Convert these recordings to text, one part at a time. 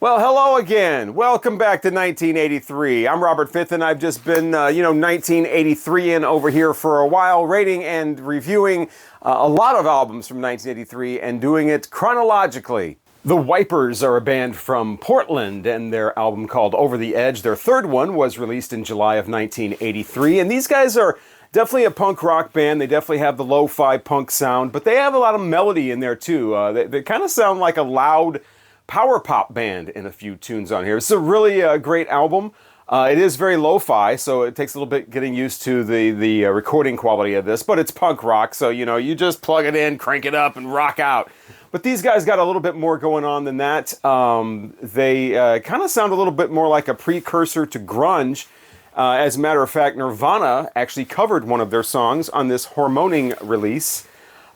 Well, hello again. Welcome back to 1983. I'm Robert Fifth, and I've just been, 1983 over here for a while, rating and reviewing a lot of albums from 1983 and doing it chronologically. The Wipers are a band from Portland, and their album called Over the Edge, their third one, was released in July of 1983. And these guys are definitely a punk rock band. They definitely have the lo-fi punk sound, but they have a lot of melody in there too. They kind of sound like a loud power pop band in a few tunes on here. It's a really great album. It is very lo-fi, so it takes a little bit getting used to the recording quality of this, but it's punk rock, so you just plug it in, crank it up, and rock out. But these guys got a little bit more going on than that. They kind of sound a little bit more like a precursor to grunge. As a matter of fact, Nirvana actually covered one of their songs on this Hormoning release.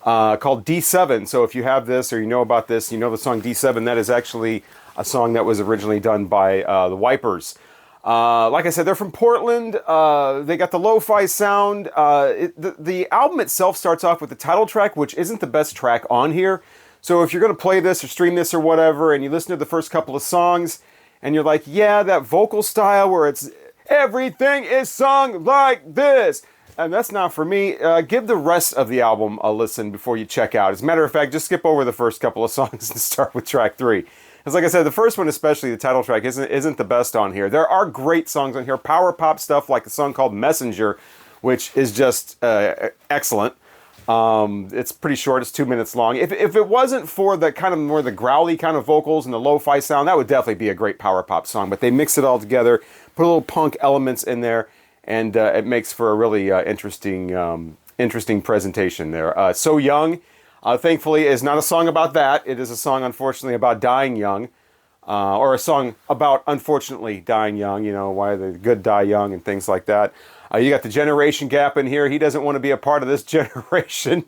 Called D7. So if you have this or you know about this, you know the song D7, that is actually a song that was originally done by the Wipers. Like I said, they're from Portland. They got the lo-fi sound. The album itself starts off with the title track, which isn't the best track on here. So if you're going to play this or stream this or whatever, and you listen to the first couple of songs, and you're like, yeah, that vocal style where it's everything is sung like this, and that's not for me. Give the rest of the album a listen before you check out. As a matter of fact, just skip over the first couple of songs and start with track 3. Because like I said, the first one, especially the title track, isn't the best on here. There are great songs on here. Power pop stuff like a song called Messenger, which is just excellent. It's pretty short. It's 2 minutes long. If it wasn't for the kind of more the growly kind of vocals and the lo-fi sound, that would definitely be a great power pop song. But they mix it all together, put a little punk elements in there, and it makes for a really interesting presentation there. So Young, thankfully, is not a song about that. It is a song, unfortunately, about dying young. Or a song about, unfortunately, dying young. You know, why the good die young and things like that. You got the generation gap in here. He doesn't want to be a part of this generation.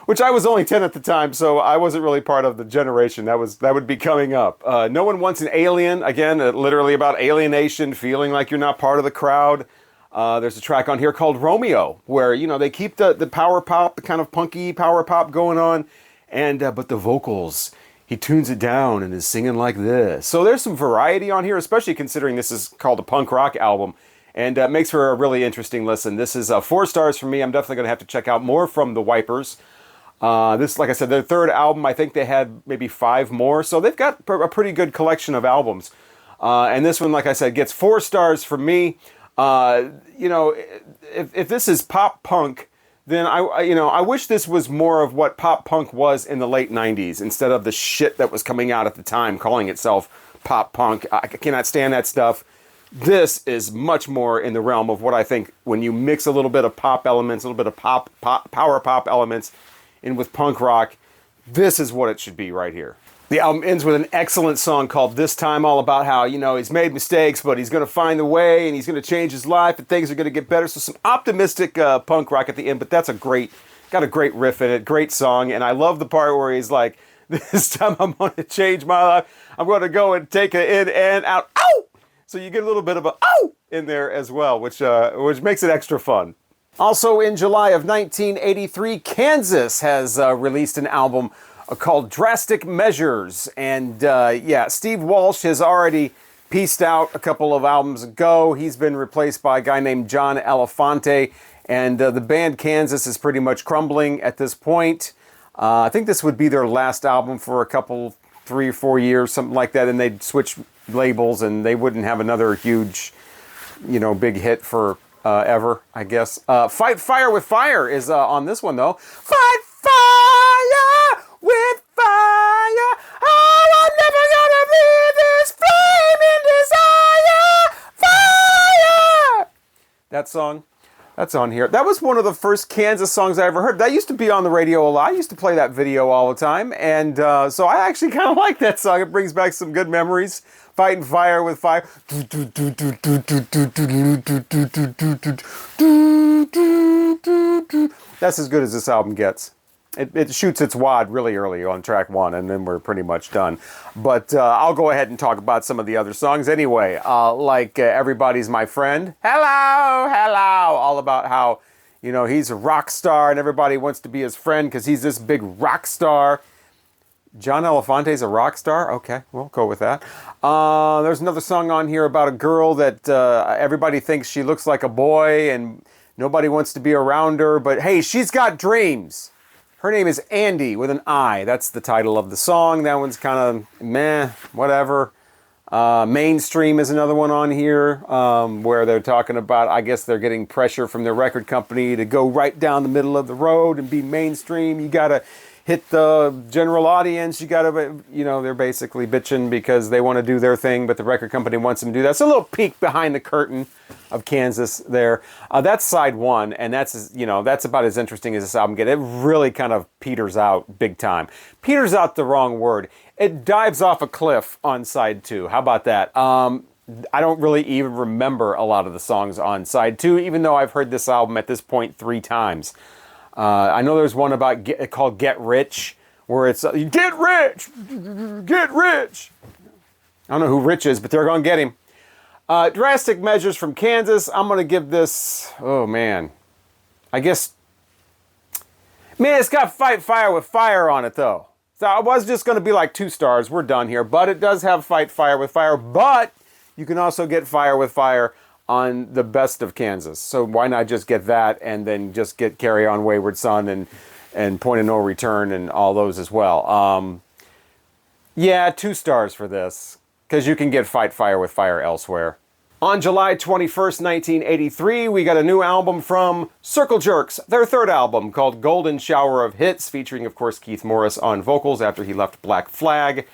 Which I was only 10 at the time, so I wasn't really part of the generation. That would be coming up. No One Wants an Alien. Again, literally about alienation, feeling like you're not part of the crowd. There's a track on here called Romeo, where, they keep the power pop, the kind of punky power pop going on, and but the vocals, he tunes it down and is singing like this. So there's some variety on here, especially considering this is called a punk rock album, and makes for a really interesting listen. This is 4 stars for me. I'm definitely going to have to check out more from the Wipers. This, like I said, their third album, I think they had maybe 5 more, so they've got a pretty good collection of albums. And this one, like I said, gets 4 stars from me. If this is pop punk, then I wish this was more of what pop punk was in the late 90s instead of the shit that was coming out at the time calling itself pop punk. I cannot stand that stuff. This is much more in the realm of what I think when you mix a little bit of pop elements, a little bit of power pop elements in with punk rock, this is what it should be right here. The album ends with an excellent song called This Time, all about how, he's made mistakes, but he's going to find the way, and he's going to change his life, and things are going to get better. So some optimistic punk rock at the end, but that's got a great riff in it, great song, and I love the part where he's like, this time I'm going to change my life. I'm going to go and take it in and out. Ow! So you get a little bit of a ow in there as well, which makes it extra fun. Also in July of 1983, Kansas has released an album called Drastic Measures. And Steve Walsh has already pieced out a couple of albums ago. He's been replaced by a guy named John Elefante. And the band Kansas is pretty much crumbling at this point. I think this would be their last album for a couple, 3 or 4 years, something like that. And they'd switch labels and they wouldn't have another huge, big hit for ever, I guess. Fight Fire with Fire is on this one, though. Fight Fire with Fire. Oh, I'm never gonna leave this flaming desire. Fire! That song, that's on here. That was one of the first Kansas songs I ever heard. That used to be on the radio a lot. I used to play that video all the time. And so I actually kind of like that song. It brings back some good memories. Fighting Fire with Fire. That's as good as this album gets. It shoots its wad really early on track 1, and then we're pretty much done. But I'll go ahead and talk about some of the other songs anyway. Like Everybody's My Friend. Hello, hello. All about how, he's a rock star and everybody wants to be his friend because he's this big rock star. John Elefante's a rock star? Okay, we'll go with that. There's another song on here about a girl that everybody thinks she looks like a boy and nobody wants to be around her, but hey, she's got dreams. Her name is Andy with an I. That's the title of the song. That one's kind of meh, whatever. Mainstream is another one on here where they're talking about, I guess they're getting pressure from their record company to go right down the middle of the road and be mainstream. You got to hit the general audience. You got to, you know, they're basically bitching because they want to do their thing, but the record company wants them to do that. It's a little peek behind the curtain of Kansas there. That's side one, and that's, you know, that's about as interesting as this album gets. It really kind of peters out big time. Peters out the wrong word. It dives off a cliff on side two. How about that? I don't really even remember a lot of the songs on side two, even though I've heard this album at this point 3 times. I know there's one about called Get Rich, where it's get rich, get rich. I don't know who Rich is, but they're going to get him. Drastic Measures from Kansas. I'm going to give this, oh man, I guess, man, it's got Fight Fire with Fire on it though. So I was just going to be like 2 stars. We're done here, but it does have Fight Fire with Fire, but you can also get Fire with Fire on the best of Kansas. So why not just get that and then just get Carry On Wayward Son and Point of No Return and all those as well. Yeah, 2 stars for this because you can get Fight Fire with Fire elsewhere. On July 21st, 1983, we got a new album from Circle Jerks, their 3rd album called Golden Shower of Hits, featuring, of course, Keith Morris on vocals after he left Black Flag.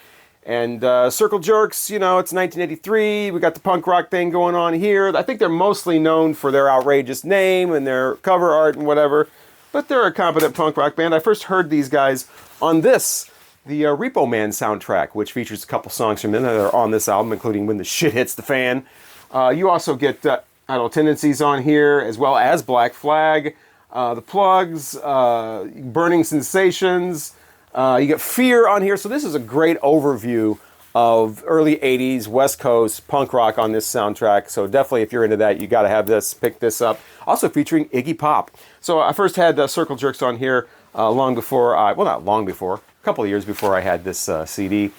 And Circle Jerks, you know, it's 1983. We got the punk rock thing going on here. I think they're mostly known for their outrageous name and their cover art and whatever, but they're a competent punk rock band. I first heard these guys on this, the Repo Man soundtrack, which features a couple songs from them that are on this album, including When the Shit Hits the Fan. You also get Idle Tendencies on here, as well as Black Flag, The Plugs, Burning Sensations. You get Fear on here. So this is a great overview of early 80s West Coast punk rock on this soundtrack. So definitely, if you're into that, you got to have this, pick this up. Also featuring Iggy Pop. So I first had Circle Jerks on here long before, well, not long before, a couple of years before I had this CD.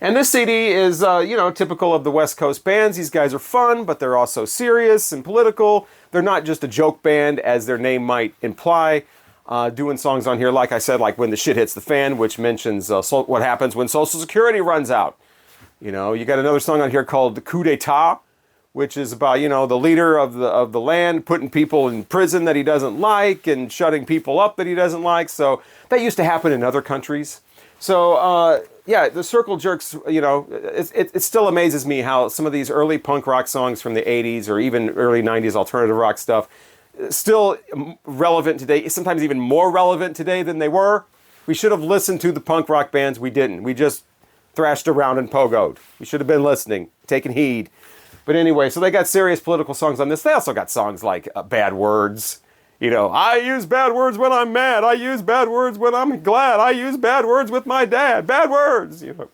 And this CD is, you know, typical of the West Coast bands. These guys are fun, but they're also serious and political. They're not just a joke band, as their name might imply. Doing songs on here, like I said, like When the Shit Hits the Fan, which mentions what happens when Social Security runs out. You know, you got another song on here called The Coup d'Etat, which is about, you know, the leader of the land putting people in prison that he doesn't like and shutting people up that he doesn't like. So that used to happen in other countries. So, yeah, the Circle Jerks, you know, it still amazes me how some of these early punk rock songs from the 80s or even early 90s alternative rock stuff still relevant today, sometimes even more relevant today than they were. We should have listened to the punk rock bands. We didn't. We just thrashed around and pogoed. We should have been listening, taking heed. But anyway, so they got serious political songs on this. They also got songs like Bad Words. You know, I use bad words when I'm mad. I use bad words when I'm glad. I use bad words with my dad. Bad words, you know.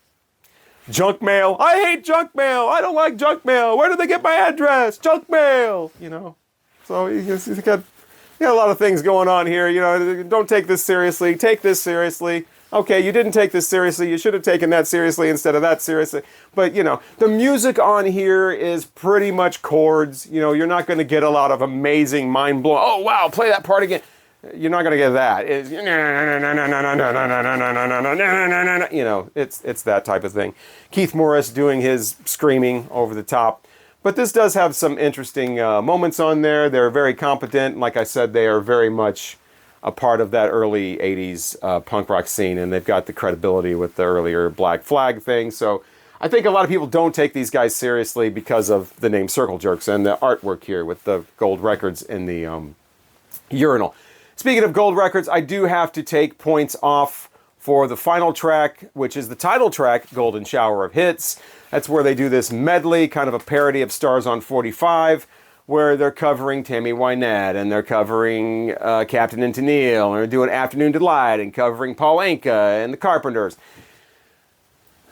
Junk mail. I hate junk mail. I don't like junk mail. Where did they get my address? Junk mail, you know. So you got a lot of things going on here. You know, don't take this seriously. Take this seriously. Okay, you didn't take this seriously. You should have taken that seriously instead of that seriously. But, you know, the music on here is pretty much chords. You know, you're not going to get a lot of amazing, mind-blowing, oh, wow, play that part again. You're not going to get that. It's, you know, it's that type of thing. Keith Morris doing his screaming over the top. But this does have some interesting moments on there. They're very competent. Like I said, they are very much a part of that early 80s punk rock scene, and they've got the credibility with the earlier Black Flag thing. So I think a lot of people don't take these guys seriously because of the name Circle Jerks and the artwork here with the gold records in the urinal. Speaking of gold records, I do have to take points off for the final track, which is the title track, Golden Shower of Hits. That's where they do this medley, kind of a parody of Stars on 45, where they're covering Tammy Wynette, and they're covering Captain and Tennille, and they're doing Afternoon Delight, and covering Paul Anka and the Carpenters.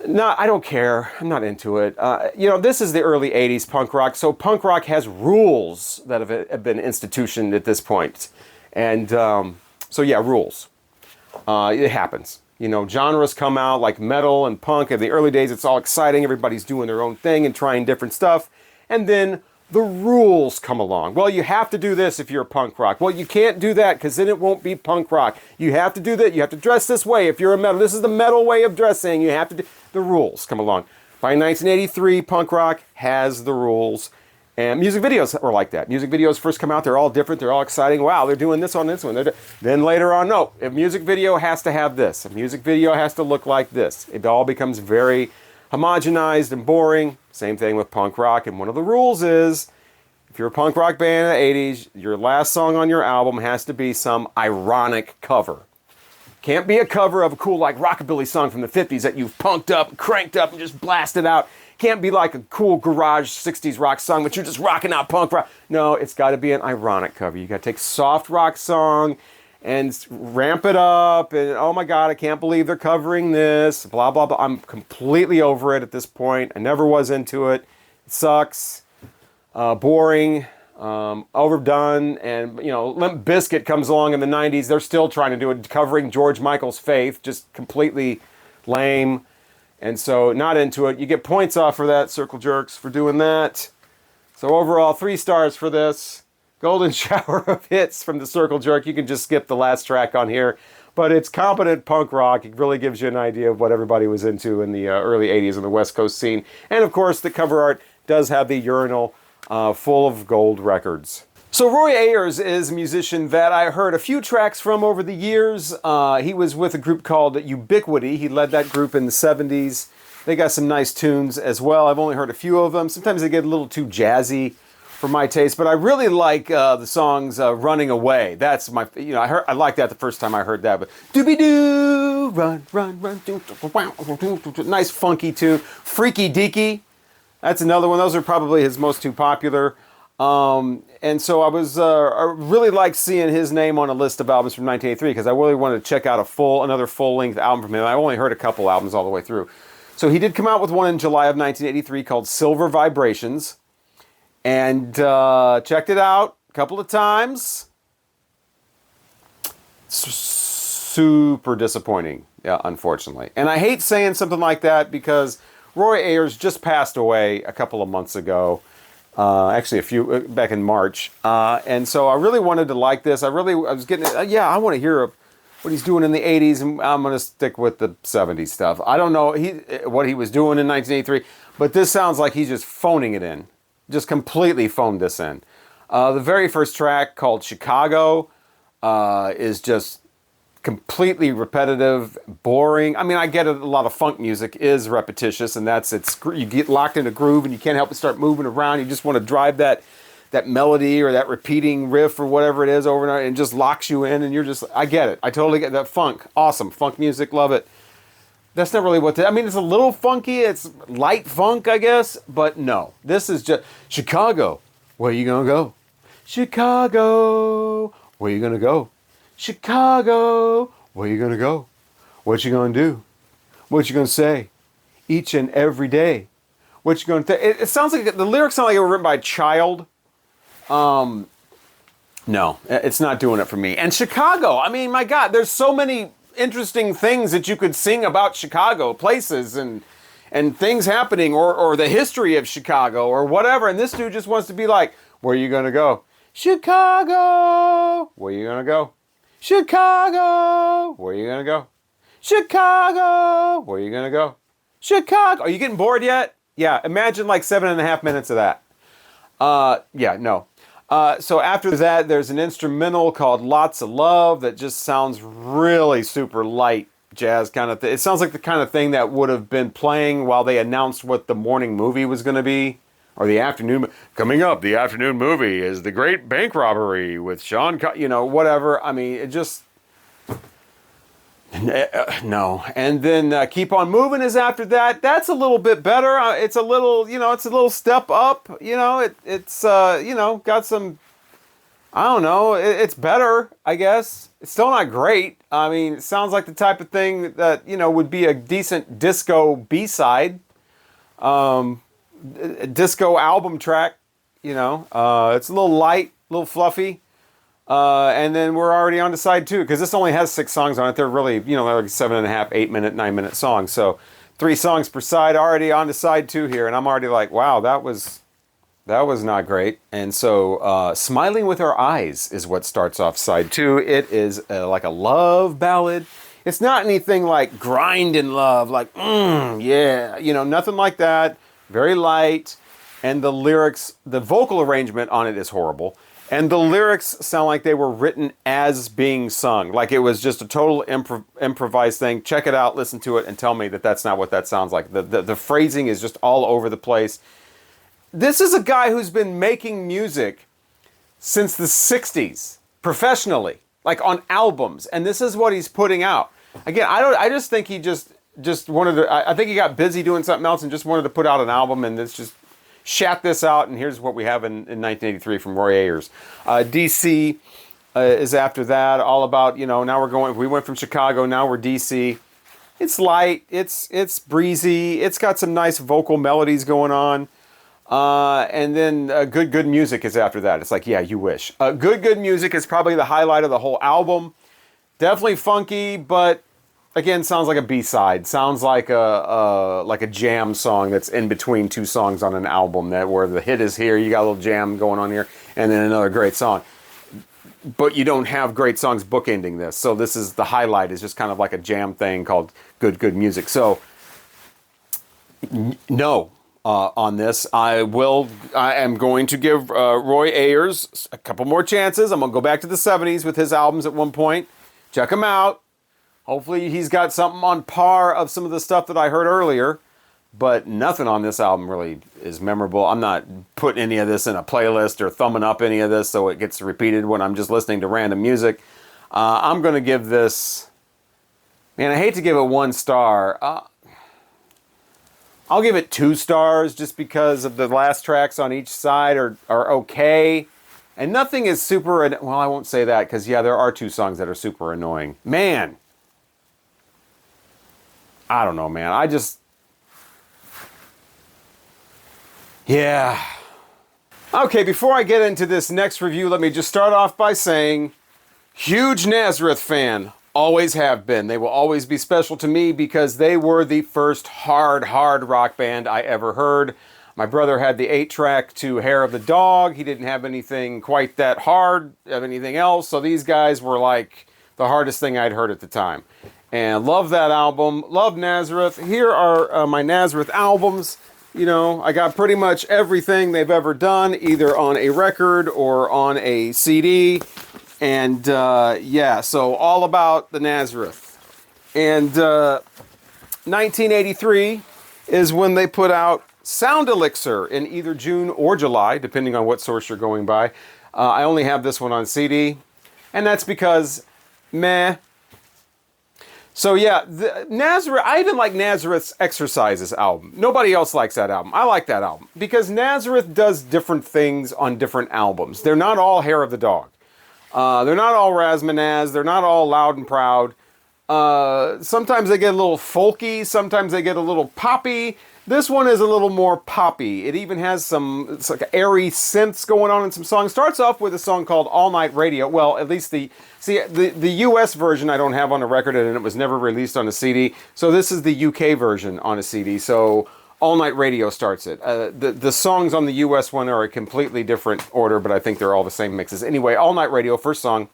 No, I don't care. I'm not into it. You know, this is the early 80s punk rock, so punk rock has rules that have been institutioned at this point. And so, yeah, rules. It happens. You know, genres come out like metal and punk. In the early days, it's all exciting. Everybody's doing their own thing and trying different stuff. And then the rules come along. Well, you have to do this if you're a punk rock. Well, you can't do that because then it won't be punk rock. You have to do that. You have to dress this way if you're a metal. This is the metal way of dressing. You have to do... The rules come along. By 1983, punk rock has the rules. And music videos were like that. Music videos first come out, they're all different, they're all exciting. Wow, they're doing this on this one. Then later on, no, a music video has to have this. A music video has to look like this. It all becomes very homogenized and boring. Same thing with punk rock. And one of the rules is, if you're a punk rock band in the 80s, your last song on your album has to be some ironic cover. Can't be a cover of a cool like rockabilly song from the 50s that you've punked up, cranked up, and just blasted out. Can't be like a cool garage 60s rock song, but you're just rocking out punk rock. No, it's got to be an ironic cover. You got to take soft rock song and ramp it up. And oh my God, I can't believe they're covering this. Blah, blah, blah. I'm completely over it at this point. I never was into it. It sucks. Boring. Overdone. And, you know, Limp Bizkit comes along in the 90s. They're still trying to do it, covering George Michael's Faith. Just completely lame. And so, not into it. You get points off for that, Circle Jerks, for doing that. So overall, 3 stars for this. Golden shower of hits from the Circle Jerk. You can just skip the last track on here. But it's competent punk rock. It really gives you an idea of what everybody was into in the early 80s in the West Coast scene. And of course, the cover art does have the urinal full of gold records. So Roy Ayers is a musician that I heard a few tracks from over the years. He was with a group called Ubiquity. He led that group in the 70s. They got some nice tunes as well. I've only heard a few of them. Sometimes they get a little too jazzy for my taste, but I really like the songs Running Away. That's my, you know, I liked that the first time I heard that, but doobie-doo, run, run, run, nice funky tune. Freaky Deaky, that's another one. Those are probably his most two popular. And so I really liked seeing his name on a list of albums from 1983 because I really wanted to check out another full-length album from him. I only heard a couple albums all the way through. So he did come out with one in July of 1983 called Silver Vibrations. And checked it out a couple of times. Super disappointing, yeah, unfortunately. And I hate saying something like that because Roy Ayers just passed away a couple of months ago. Actually, back in March. And so I really wanted to like this. I was getting, I want to hear what he's doing in the 80s, and I'm going to stick with the 70s stuff. I don't know what he was doing in 1983, but this sounds like he's just phoning it in. Just completely phoned this in. The very first track, called Chicago, is just completely repetitive, boring. I mean, I get it, a lot of funk music is repetitious, and you get locked in a groove and you can't help but start moving around. You just want to drive that melody or that repeating riff or whatever it is over and over, and it just locks you in, and you're just, I get it. I totally get that funk. Awesome. Funk music, love it. That's not really I mean, it's a little funky. It's light funk, I guess, but no. This is just, Chicago, where you gonna go? Chicago, where you gonna go? Chicago, where you gonna go? What you gonna do? What you gonna say? Each and every day. What you gonna it sounds like, the lyrics sound like they were written by a child. No, it's not doing it for me. And Chicago, I mean, my God, there's so many interesting things that you could sing about Chicago, places and things happening, or the history of Chicago or whatever. And this dude just wants to be like, where you gonna go? Chicago, where you gonna go? Chicago, where you gonna go? Chicago, where you gonna go? Chicago. Are you getting bored yet? Yeah, imagine like 7.5 minutes of that. No. So after that, there's an instrumental called Lots of Love that just sounds really super light jazz kind of thing. It sounds like the kind of thing that would have been playing while they announced what the morning movie was going to be. Or the afternoon. Coming up, the afternoon movie is The Great Bank Robbery with Sean, whatever. I mean, it just... No. And then Keep On Moving is after that. That's a little bit better. It's a little step up. It's got some, I don't know, it's better, I guess. It's still not great. I mean, it sounds like the type of thing that, would be a decent disco B-side. Disco album track, it's a little light, a little fluffy. And then we're already on to side 2, because this only has 6 songs on it. They're really, they're like 7.5, 8-minute, 9-minute songs. So 3 songs per side, already on to side 2 here. And I'm already like, wow, that was not great. And so Smiling with Our Eyes is what starts off side 2. It is like a love ballad. It's not anything like grind in love, like, yeah, nothing like that. Very light. And the lyrics, the vocal arrangement on it is horrible. And the lyrics sound like they were written as being sung. Like it was just a total improvised thing. Check it out, listen to it, and tell me that that's not what that sounds like. The phrasing is just all over the place. This is a guy who's been making music since the 60s, professionally, like on albums. And this is what he's putting out. Again, I just think he just wanted to, I think he got busy doing something else and just wanted to put out an album, and it's just shat this out, and here's what we have in 1983 from Roy Ayers. DC is after that, all about, now we went from Chicago, now we're DC. It's light, it's breezy, it's got some nice vocal melodies going on. And then Good Music is after that. It's like, yeah, you wish. Good Music is probably the highlight of the whole album. Definitely funky, but again, sounds like a B-side. Sounds like a jam song that's in between 2 songs on an album, that where the hit is here, you got a little jam going on here, and then another great song. But you don't have great songs bookending this. So this is the highlight, is just kind of like a jam thing called Good Music. So no. On this, I am going to give Roy Ayers a couple more chances. I'm going to go back to the 70s with his albums at one point. Check him out. Hopefully he's got something on par of some of the stuff that I heard earlier, but nothing on this album really is memorable. I'm not putting any of this in a playlist or thumbing up any of this so it gets repeated when I'm just listening to random music. I'm going to give this, man, I hate to give it 1 star. I'll give it 2 stars just because of the last tracks on each side are okay. And nothing is super, well, I won't say that because, yeah, there are 2 songs that are super annoying. Man. I don't know, man. Yeah. Okay, before I get into this next review, let me just start off by saying, huge Nazareth fan. Always have been. They will always be special to me because they were the first hard rock band I ever heard. My brother had the 8-track to Hair of the Dog. He didn't have anything quite that hard of anything else. So these guys were like the hardest thing I'd heard at the time. And love that album. Love Nazareth. Here are my Nazareth albums. I got pretty much everything they've ever done, either on a record or on a CD. And yeah, so all about the Nazareth. And 1983 is when they put out Sound Elixir in either June or July, depending on what source you're going by. I only have this one on CD, and that's because meh. So yeah, Nazareth, I even like Nazareth's Exercises album. Nobody else likes that album. I like that album because Nazareth does different things on different albums. They're not all Hair of the Dog. They're not all Razmanaz. They're not all Loud and Proud. Sometimes they get a little folky. Sometimes they get a little poppy. This one is a little more poppy. It even has it's like airy synths going on in some songs. Starts off with a song called All Night Radio. Well, at least the US version I don't have on a record, and it was never released on a CD. So this is the UK version on a CD. So All Night Radio starts it. The songs on the US one are a completely different order, but I think they're all the same mixes. Anyway, All Night Radio, first song.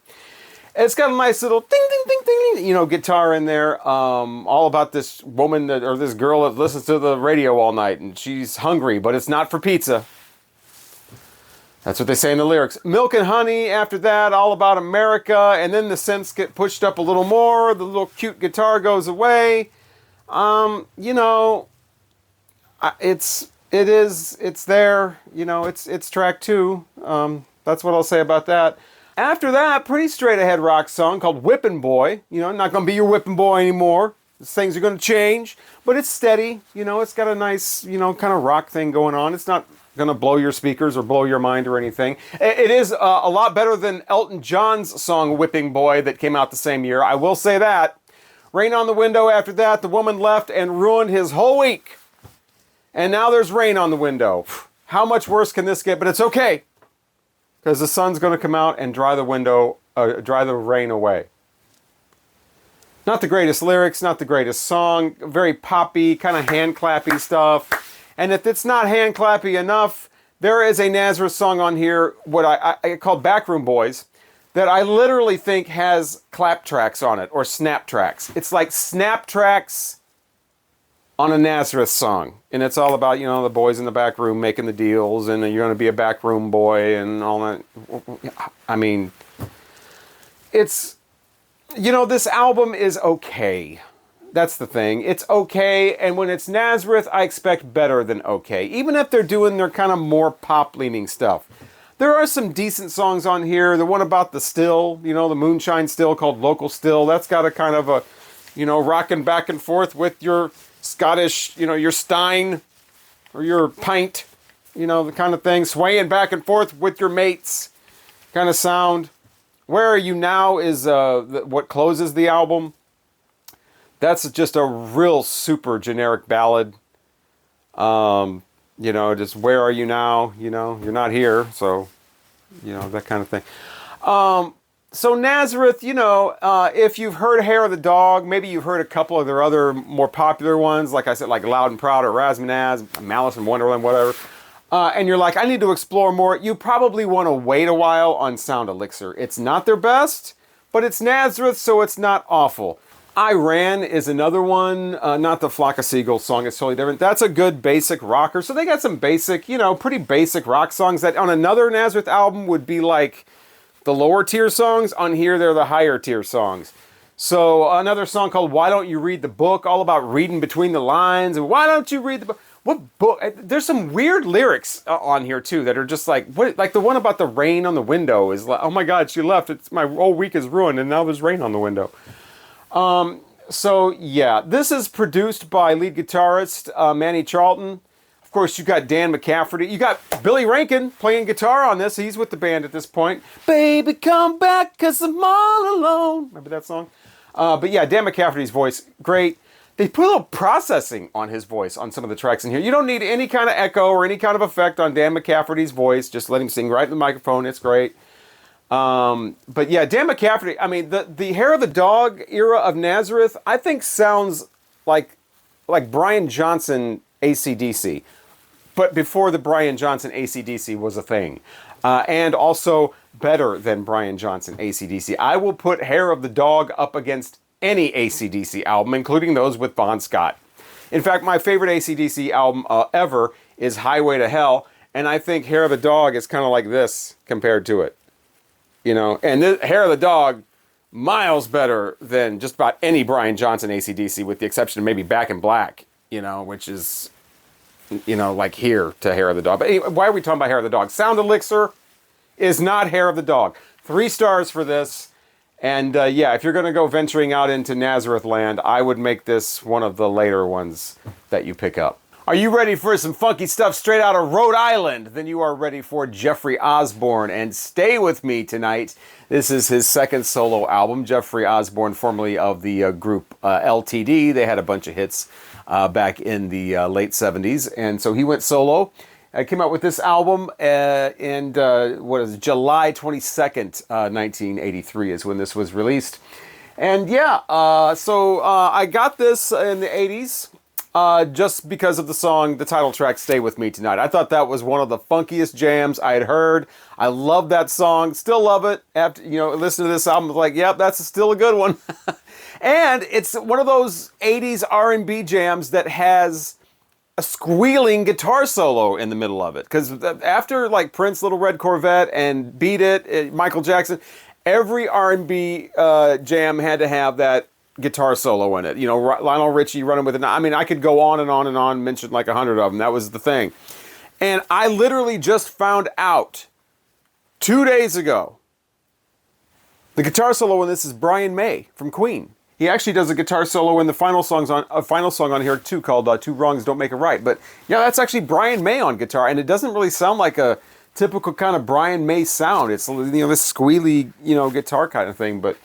It's got a nice little ding, ding, ding, ding, guitar in there. All about this woman or this girl that listens to the radio all night, and she's hungry, but it's not for pizza. That's what they say in the lyrics. Milk and Honey, after that, all about America, and then the synths get pushed up a little more. The little cute guitar goes away. It's there. It's track 2. That's what I'll say about that. After that, pretty straight ahead rock song called Whippin' Boy. Not gonna be your whippin' boy anymore. Things are gonna change, but it's steady. It's got a nice, kind of rock thing going on. It's not gonna blow your speakers or blow your mind or anything. It is a lot better than Elton John's song Whipping Boy that came out the same year. I will say that. Rain on the Window after that, the woman left and ruined his whole week. And now there's rain on the window. How much worse can this get? But it's okay. because the sun's going to come out and dry the rain away. Not the greatest lyrics, not the greatest song, very poppy, kind of hand clappy stuff. And if it's not hand clappy enough, there is a Nazareth song on here, what I call Backroom Boys, that I literally think has clap tracks on it, or snap tracks. It's like snap tracks on a Nazareth song. And it's all about, the boys in the back room making the deals, and you're going to be a backroom boy and all that. I mean, it's... this album is okay. That's the thing. It's okay, and when it's Nazareth, I expect better than okay. Even if they're doing their kind of more pop-leaning stuff. There are some decent songs on here. The one about the still, the moonshine still called Local Still. That's got a kind of a, rocking back and forth with your Scottish, your stein or your pint, the kind of thing. Swaying back and forth with your mates kind of sound. Where Are You Now is what closes the album. That's just a real super generic ballad. Just Where Are You Now? You're not here, so, that kind of thing. So Nazareth, if you've heard Hair of the Dog, maybe you've heard a couple of their other more popular ones, like I said, like Loud and Proud or Razmanaz, Malice in Wonderland, whatever. And you're like, I need to explore more. You probably want to wait a while on Sound Elixir. It's not their best, but it's Nazareth, so it's not awful. I Ran is another one, not the Flock of Seagulls song, it's totally different. That's a good basic rocker. So they got some basic, pretty basic rock songs that on another Nazareth album would be like the lower tier songs. On here, they're the higher tier songs. So another song called Why Don't You Read the Book, all about reading between the lines. And why don't you read the book? What book? There's some weird lyrics on here too that are just like, what? Like the one about the rain on the window is like, oh my God, she left. My whole week is ruined and now there's rain on the window. So yeah, this is produced by lead guitarist Manny Charlton. Of course, you got Dan McCafferty. You got Billy Rankin playing guitar on this. He's with the band at this point. Baby, come back, 'cause I'm all alone. Remember that song? But yeah, Dan McCafferty's voice, great. They put a little processing on his voice on some of the tracks in here. You don't need any kind of echo or any kind of effect on Dan McCafferty's voice. Just let him sing right in the microphone. It's great. But yeah, Dan McCafferty, I mean, the Hair of the Dog era of Nazareth, I think sounds like Brian Johnson AC/DC. But before the Brian Johnson AC/DC was a thing. And also better than Brian Johnson AC/DC. I will put Hair of the Dog up against any AC/DC album, including those with Bon Scott. In fact, my favorite AC/DC album ever is Highway to Hell, and I think Hair of the Dog is kind of like this compared to it. And this, Hair of the Dog, miles better than just about any Brian Johnson AC/DC, with the exception of maybe Back in Black, which is, like here to Hair of the Dog. But anyway, why are we talking about Hair of the Dog? Sound Elixir is not Hair of the Dog. 3 stars for this. And yeah, if you're going to go venturing out into Nazareth land, I would make this one of the later ones that you pick up. Are you ready for some funky stuff straight out of Rhode Island? Then you are ready for Jeffrey Osborne and Stay With Me Tonight. This is his second solo album. Jeffrey Osborne, formerly of the group LTD. They had a bunch of hits back in the late 70s. And so he went solo. Came out with this album in July 22nd, 1983 is when this was released. And yeah, so I got this in the 80s just because of the song, the title track, Stay With Me Tonight. I thought that was one of the funkiest jams I had heard. I love that song, still love it. After, listen to this album, I was like, yep, that's still a good one. And it's one of those 80s R&B jams that has a squealing guitar solo in the middle of it. Because after like Prince, Little Red Corvette, and Beat It, Michael Jackson, every R&B jam had to have that guitar solo in it. Lionel Richie running with it. I mean, I could go on and on and on, mention like 100 of them. That was the thing. And I literally just found out 2 days ago, the guitar solo in this is Brian May from Queen. He actually does a guitar solo in the final song on here too, called Two Wrongs Don't Make a Right. But yeah, that's actually Brian May on guitar, and it doesn't really sound like a typical kind of Brian May sound. It's this squealy guitar kind of thing. But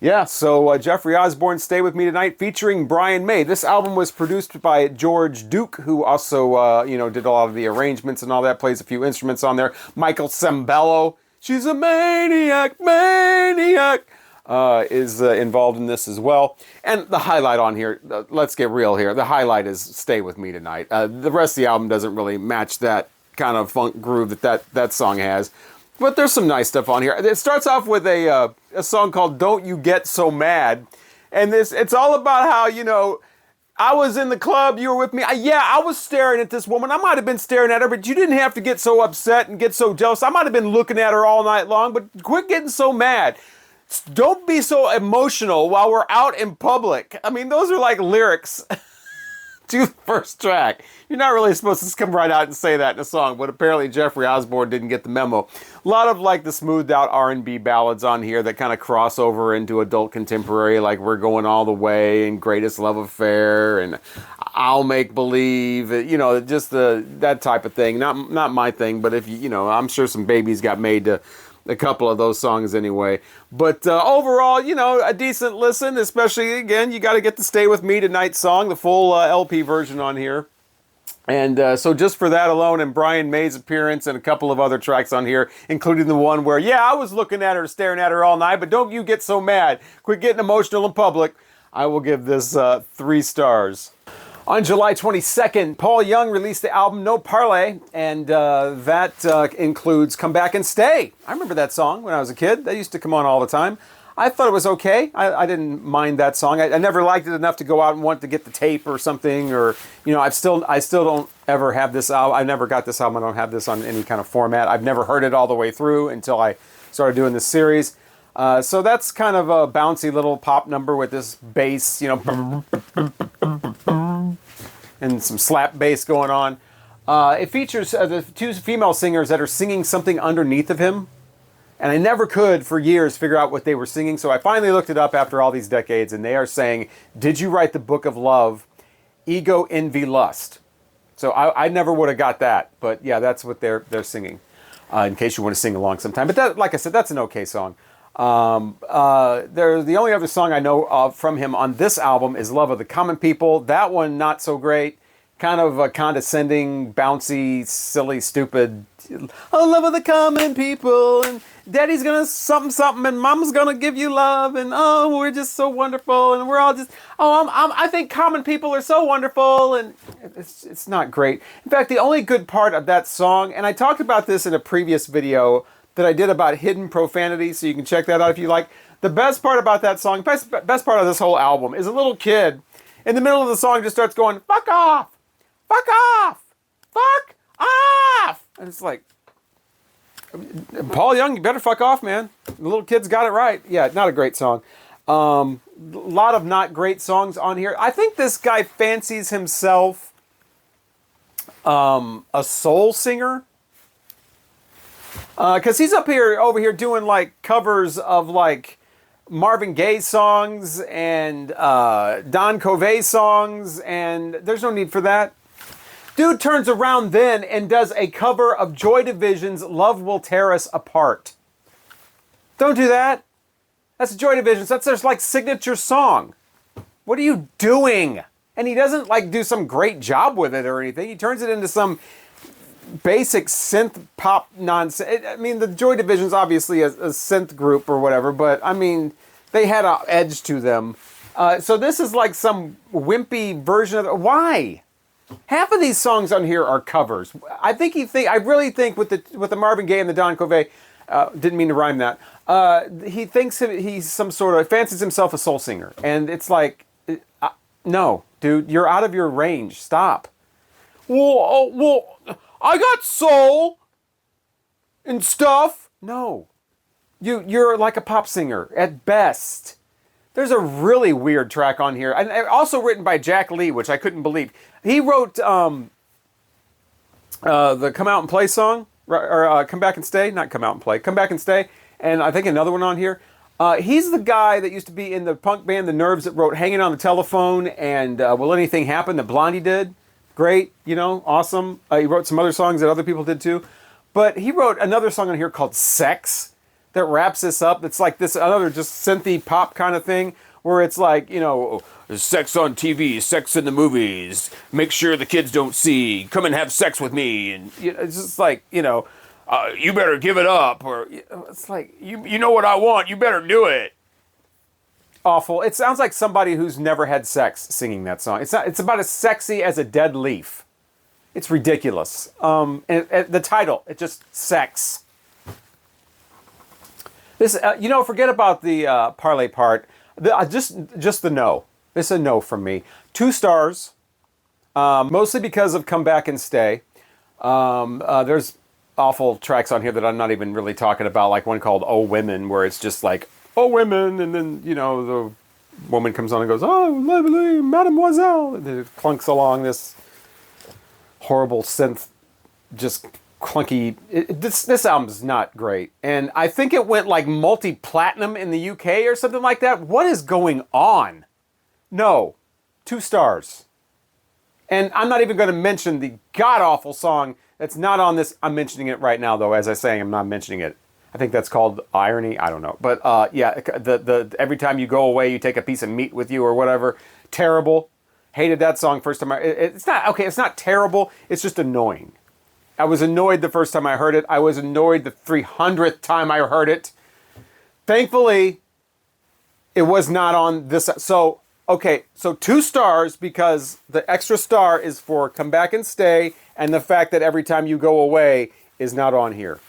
yeah, so Jeffrey Osborne, Stay With Me Tonight, featuring Brian May. This album was produced by George Duke, who also did a lot of the arrangements and all that, plays a few instruments on there. Michael Sembello she's a maniac, maniac, is involved in this as well. And the highlight on here, let's get real here, the highlight is Stay With Me Tonight. The rest of the album doesn't really match that kind of funk groove that song has. But there's some nice stuff on here. It starts off with a song called Don't You Get So Mad. And it's all about how, you know, I was in the club, you were with me. I was staring at this woman. I might have been staring at her, but you didn't have to get so upset and get so jealous. I might have been looking at her all night long, but quit getting so mad. Don't be so emotional while we're out in public. I mean, those are like lyrics to the first track. You're not really supposed to come right out and say that in a song, but apparently Jeffrey Osborne didn't get the memo. A lot of like the smoothed out R&B ballads on here that kind of cross over into adult contemporary, like We're Going All the Way and Greatest Love Affair and I'll Make Believe, you know, just that type of thing. Not my thing, but if you know, I'm sure some babies got made to a couple of those songs anyway. But overall, you know, a decent listen, especially, again, you got to get the Stay With Me Tonight song, the full LP version on here. And so just for that alone, and Brian May's appearance and a couple of other tracks on here, including the one where, I was looking at her, staring at her all night, but don't you get so mad. Quit getting emotional in public. I will give this 3 stars. On July 22nd, Paul Young released the album No Parlez, and that includes Come Back and Stay. I remember that song when I was a kid. That used to come on all the time. I thought it was okay. I didn't mind that song. I never liked it enough to go out and want to get the tape or something, or, you know, I still don't ever have this album. I never got this album. I don't have this on any kind of format. I've never heard it all the way through until I started doing this series. So that's kind of a bouncy little pop number with this bass, you know, and some slap bass going on. It features the 2 female singers that are singing something underneath of him. And I never could, for years, figure out what they were singing. So I finally looked it up after all these decades, and they are saying, did you write the book of love, ego, envy, lust? So I never would have got that. But yeah, that's what they're singing, in case you want to sing along sometime. But that, like I said, that's an okay song. The only other song I know of from him on this album is Love of the Common People. That one, not so great. Kind of a condescending, bouncy, silly, stupid, oh, love of the common people, and daddy's gonna something, something, and mama's gonna give you love, and oh, we're just so wonderful, and we're all just, I think common people are so wonderful, and it's not great. In fact, the only good part of that song, and I talked about this in a previous video that I did about hidden profanity, so you can check that out if you like. The best part about that song, best part of this whole album, is a little kid in the middle of the song just starts going, fuck off! Fuck off! Fuck off! And it's like, Paul Young, you better fuck off, man. The little kid's got it right. Yeah, not a great song. A lot of not great songs on here. I think this guy fancies himself a soul singer. Because he's over here doing like covers of like Marvin Gaye songs and Don Covey songs, and there's no need for that. Dude turns around then and does a cover of Joy Division's Love Will Tear Us Apart. Don't do that. That's Joy Division's. That's their like signature song. What are you doing? And he doesn't like do some great job with it or anything. He turns it into some basic synth pop nonsense. I mean, the Joy Division's obviously a synth group or whatever, but I mean, they had an edge to them. So this is like some wimpy version of why? Half of these songs on here are covers. I really think with the Marvin Gaye and the Don Covey, didn't mean to rhyme that. He thinks he's some sort of fancies himself a soul singer, and it's like, no, dude, you're out of your range. Stop. Well, I got soul and stuff. No, you're like a pop singer at best. There's a really weird track on here, and also written by Jack Lee, which I couldn't believe. He wrote the Come Out and Play song, or Come Back and Stay, not Come Out and Play, Come Back and Stay, and I think another one on here. He's the guy that used to be in the punk band The Nerves that wrote Hanging on the Telephone and Will Anything Happen that Blondie did. Great, you know, awesome. He wrote some other songs that other people did too. But he wrote another song on here called Sex that wraps this up. It's like this another just synthy pop kind of thing where it's like, you know, sex on TV, sex in the movies, make sure the kids don't see, come and have sex with me. And it's just like, you know, You better give it up, or It's like you know what I want, you better do it. awful. It sounds like somebody who's never had sex singing that song. It's about as sexy as a dead leaf. It's ridiculous. And the title, it just sex. This, forget about the parlay part. Just the no. This is a no from me. 2 stars, mostly because of Come Back and Stay. There's awful tracks on here that I'm not even really talking about, like one called Oh Women, where it's just like, oh women, and then, the woman comes on and goes, oh, lovely, mademoiselle, and it clunks along this horrible synth, just clunky. This album's not great, and I think it went like multi-platinum in the UK or something like that. What is going on? No, 2 stars. And I'm not even going to mention the god-awful song that's not on this. I'm mentioning it right now, though. As I say, I'm not mentioning it. I think that's called Irony. I don't know. But yeah, the every time you go away, you take a piece of meat with you or whatever. Terrible. Hated that song first time. It's not, okay, it's not terrible. It's just annoying. I was annoyed the first time I heard it. I was annoyed the 300th time I heard it. Thankfully, it was not on this. So, okay, so 2 stars because the extra star is for Come Back and Stay, and the fact that Every Time You Go Away is not on here.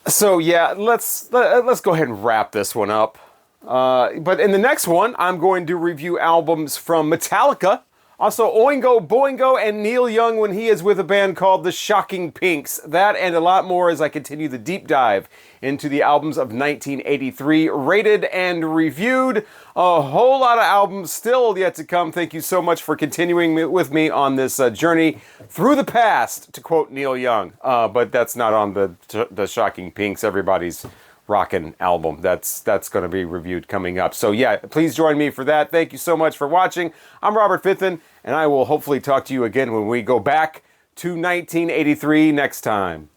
So yeah, let's go ahead and wrap this one up. But in the next one, I'm going to review albums from Metallica, also Oingo Boingo, and Neil Young when he is with a band called the Shocking Pinks. That and a lot more as I continue the deep dive into the albums of 1983, rated and reviewed. A whole lot of albums still yet to come. Thank you so much for continuing with me on this journey through the past, to quote Neil Young. But that's not on the Shocking Pinks, everybody's rockin' album. That's going to be reviewed coming up. So yeah, please join me for that. Thank you so much for watching. I'm Robert Fithen, and I will hopefully talk to you again when we go back to 1983 next time.